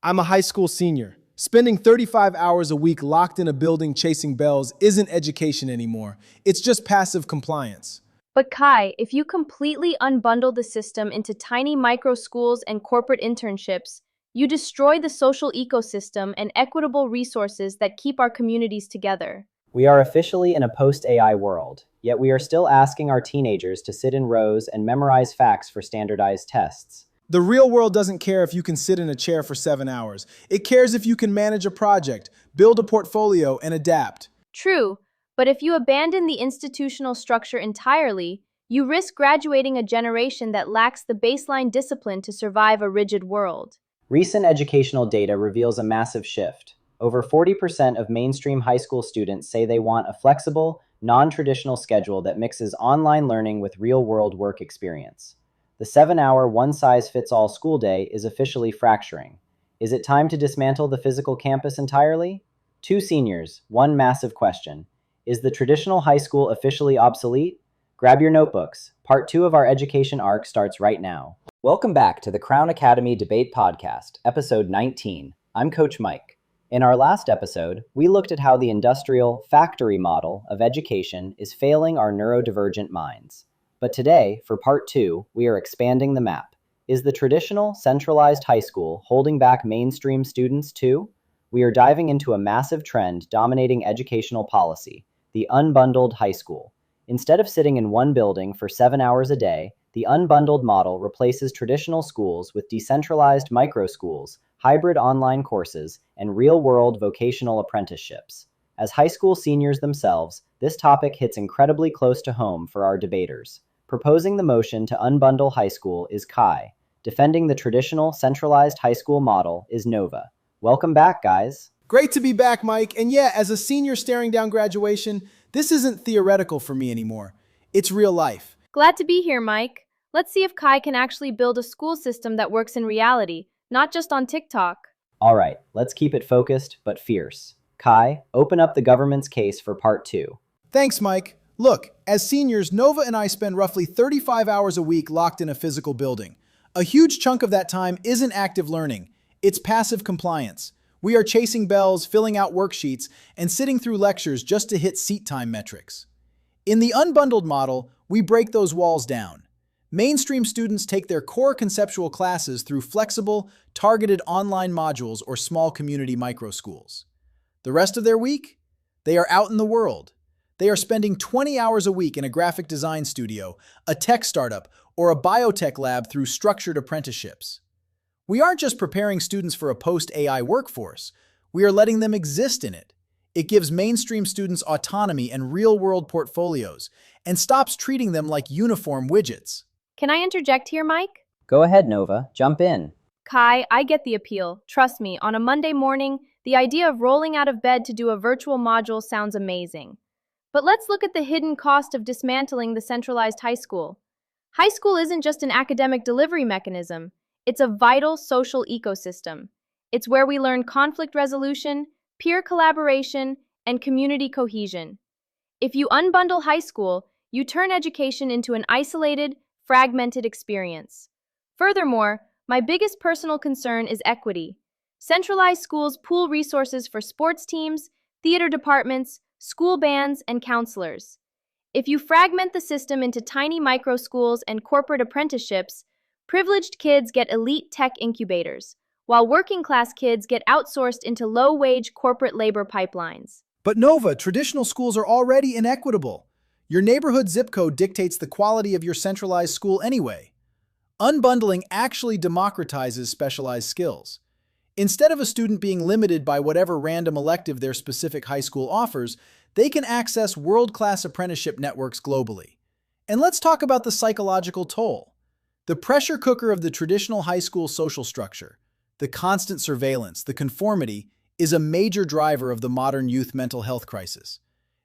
I'm a high school senior. Spending 35 hours a week locked in a building chasing bells isn't education anymore. It's just passive compliance. But Kai, if you completely unbundle the system into tiny micro schools and corporate internships, you destroy the social ecosystem and equitable resources that keep our communities together. We are officially in a post-AI world, yet we are still asking our teenagers to sit in rows and memorize facts for standardized tests. The real world doesn't care if you can sit in a chair for 7 hours. It cares if you can manage a project, build a portfolio, and adapt. True, but if you abandon the institutional structure entirely, you risk graduating a generation that lacks the baseline discipline to survive a rigid world. Recent educational data reveals a massive shift. Over 40% of mainstream high school students say they want a flexible, non-traditional schedule that mixes online learning with real-world work experience. The 7-hour, one-size-fits-all school day is officially fracturing. Is it time to dismantle the physical campus entirely? Two seniors, one massive question. Is the traditional high school officially obsolete? Grab your notebooks. Part 2 of our education arc starts right now. Welcome back to the Crown Academy Debate Podcast, episode 19. I'm Coach Mike. In our last episode, we looked at how the industrial factory model of education is failing our neurodivergent minds. But today, for part 2, we are expanding the map. Is the traditional, centralized high school holding back mainstream students too? We are diving into a massive trend dominating educational policy, the unbundled high school. Instead of sitting in one building for 7 hours a day, the unbundled model replaces traditional schools with decentralized microschools, hybrid online courses, and real-world vocational apprenticeships. As high school seniors themselves, this topic hits incredibly close to home for our debaters. Proposing the motion to unbundle high school is Kai. Defending the traditional, centralized high school model is Nova. Welcome back, guys. Great to be back, Mike. And yeah, as a senior staring down graduation, this isn't theoretical for me anymore. It's real life. Glad to be here, Mike. Let's see if Kai can actually build a school system that works in reality, not just on TikTok. All right, let's keep it focused but fierce. Kai, open up the government's case for part 2. Thanks, Mike. Look, as seniors, Nova and I spend roughly 35 hours a week locked in a physical building. A huge chunk of that time isn't active learning. It's passive compliance. We are chasing bells, filling out worksheets, and sitting through lectures just to hit seat time metrics. In the unbundled model, we break those walls down. Mainstream students take their core conceptual classes through flexible, targeted online modules or small community microschools. The rest of their week? They are out in the world. They are spending 20 hours a week in a graphic design studio, a tech startup, or a biotech lab through structured apprenticeships. We aren't just preparing students for a post-AI workforce, we are letting them exist in it. It gives mainstream students autonomy and real-world portfolios, and stops treating them like uniform widgets. Can I interject here, Mike? Go ahead, Nova. Jump in. Kai, I get the appeal. Trust me, on a Monday morning, the idea of rolling out of bed to do a virtual module sounds amazing. But let's look at the hidden cost of dismantling the centralized high school. High school isn't just an academic delivery mechanism. It's a vital social ecosystem. It's where we learn conflict resolution, peer collaboration, and community cohesion. If you unbundle high school, you turn education into an isolated, fragmented experience. Furthermore, my biggest personal concern is equity. Centralized schools pool resources for sports teams, theater departments, school bands, and counselors. If you fragment the system into tiny micro schools and corporate apprenticeships, privileged kids get elite tech incubators, while working-class kids get outsourced into low-wage corporate labor pipelines. But Nova, traditional schools are already inequitable. Your neighborhood zip code dictates the quality of your centralized school anyway. Unbundling actually democratizes specialized skills. Instead of a student being limited by whatever random elective their specific high school offers, they can access world-class apprenticeship networks globally. And let's talk about the psychological toll. The pressure cooker of the traditional high school social structure, the constant surveillance, the conformity, is a major driver of the modern youth mental health crisis.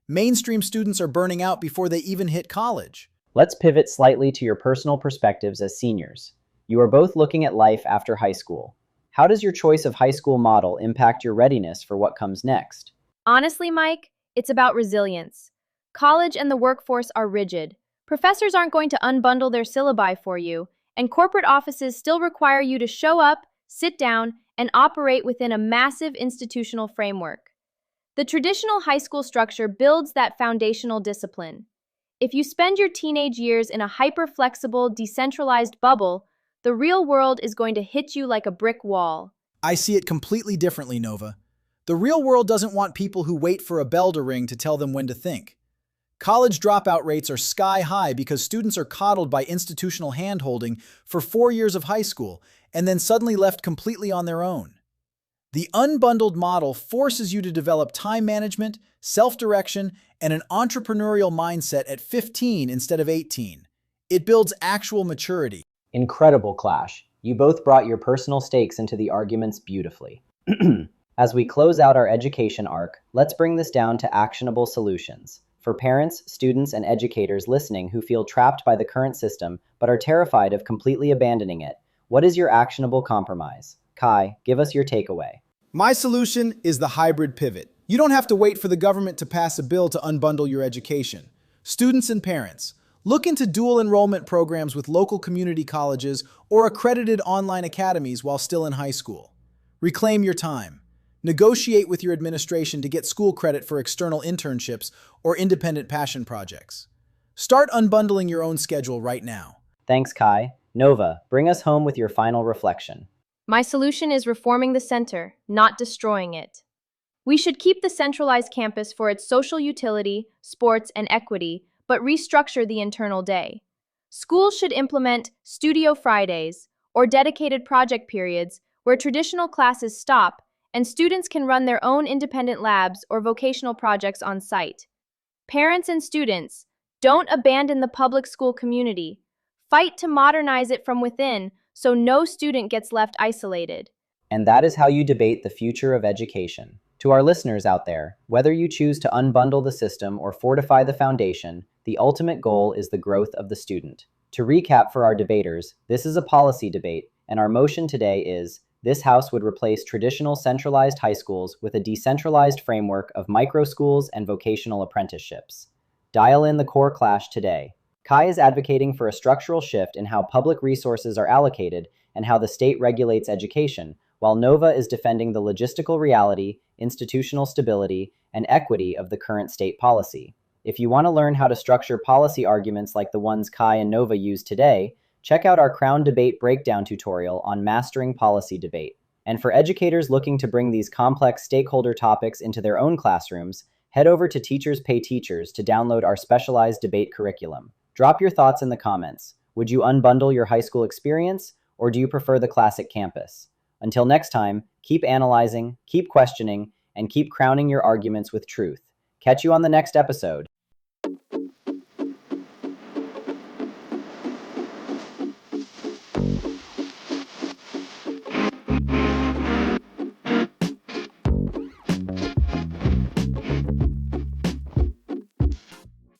Mainstream students are burning out before they even hit college. Let's pivot slightly to your personal perspectives as seniors. You are both looking at life after high school. How does your choice of high school model impact your readiness for what comes next? Honestly, Mike, it's about resilience. College and the workforce are rigid. Professors aren't going to unbundle their syllabi for you, and corporate offices still require you to show up, sit down, and operate within a massive institutional framework. The traditional high school structure builds that foundational discipline. If you spend your teenage years in a hyper-flexible, decentralized bubble, the real world is going to hit you like a brick wall. I see it completely differently, Nova. The real world doesn't want people who wait for a bell to ring to tell them when to think. College dropout rates are sky high because students are coddled by institutional handholding for 4 years of high school and then suddenly left completely on their own. The unbundled model forces you to develop time management, self-direction, and an entrepreneurial mindset at 15 instead of 18. It builds actual maturity. Incredible clash. You both brought your personal stakes into the arguments beautifully. As we close out our education arc, let's bring this down to actionable solutions. For parents, students, and educators listening who feel trapped by the current system but are terrified of completely abandoning it, what is your actionable compromise? Kai, give us your takeaway. My solution is the hybrid pivot. You don't have to wait for the government to pass a bill to unbundle your education. Students and parents, look into dual enrollment programs with local community colleges or accredited online academies while still in high school. Reclaim your time. Negotiate with your administration to get school credit for external internships or independent passion projects. Start unbundling your own schedule right now. Thanks, Kai. Nova, bring us home with your final reflection. My solution is reforming the center, not destroying it. We should keep the centralized campus for its social utility, sports, and equity, but restructure the internal day. Schools should implement Studio Fridays or dedicated project periods where traditional classes stop and students can run their own independent labs or vocational projects on site. Parents and students, don't abandon the public school community. Fight to modernize it from within so no student gets left isolated. And that is how you debate the future of education. To our listeners out there, whether you choose to unbundle the system or fortify the foundation, the ultimate goal is the growth of the student. To recap for our debaters, this is a policy debate, and our motion today is this House would replace traditional centralized high schools with a decentralized framework of microschools and vocational apprenticeships. Dial in the core clash today. Kai is advocating for a structural shift in how public resources are allocated and how the state regulates education, while Nova is defending the logistical reality, institutional stability, and equity of the current state policy. If you want to learn how to structure policy arguments like the ones Kai and Nova use today, check out our Crown Debate breakdown tutorial on mastering policy debate. And for educators looking to bring these complex stakeholder topics into their own classrooms, head over to teacherspayteachers to download our specialized debate curriculum. Drop your thoughts in the comments. Would you unbundle your high school experience, or do you prefer the classic campus? Until next time, keep analyzing, keep questioning, and keep crowning your arguments with truth. Catch you on the next episode.